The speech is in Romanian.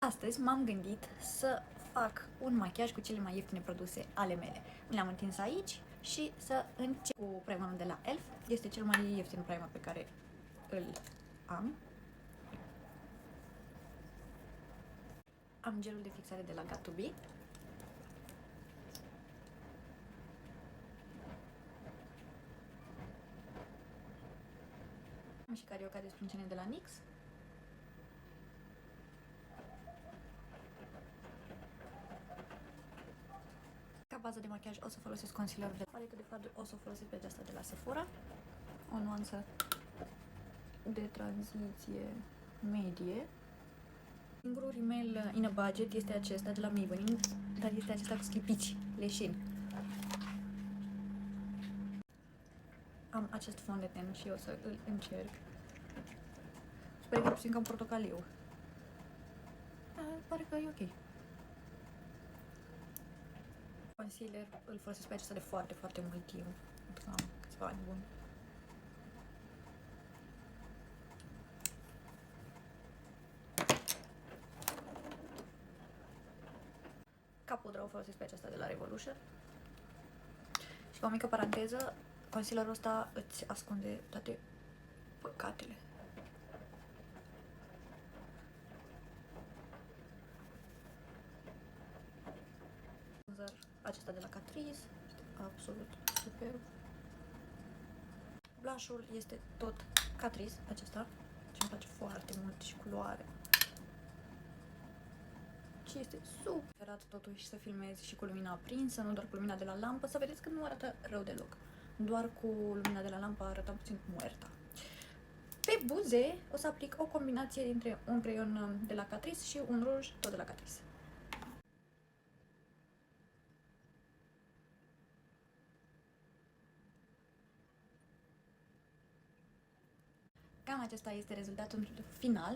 Astăzi m-am gândit să fac un machiaj cu cele mai ieftine produse ale mele. Mi le-am întins aici și să încep cu primerul de la ELF. Este cel mai ieftin primer pe care îl am. Am gelul de fixare de la Got2b. Am și carioca de sprâncene de la NYX. Ca bază de machiaj o să folosesc concealer de paletă de fard, o să folosesc pe aceasta de la Sephora. O nuanță de tranziție medie. Singurul rimel in a budget este acesta de la Maybelline, dar este acesta cu schipici, leșin. Am acest fond de ten și o să îl încerc. Sper că e puțin cam portocaliu. Pare că e ok. Concealer îl folosesc pe acesta de foarte, foarte mult timp. Pentru că am câțiva ani buni. Ca pudră o folosesc pe aceasta de la Revolution. Și ca o mică paranteză, concealerul ăsta îți ascunde toate păcatele. Acesta de la Catrice este absolut superb. Blush-ul este tot Catrice, acesta, ce îmi place foarte mult și culoare. Și este super totuși să filmezi și cu lumina aprinsă, nu doar cu lumina de la lampă, să vedeți că nu arată rău deloc. Doar cu lumina de la lampă arată puțin muerta. Pe buze o să aplic o combinație dintre un creion de la Catrice și un ruj tot de la Catrice. Cam acesta este rezultatul final.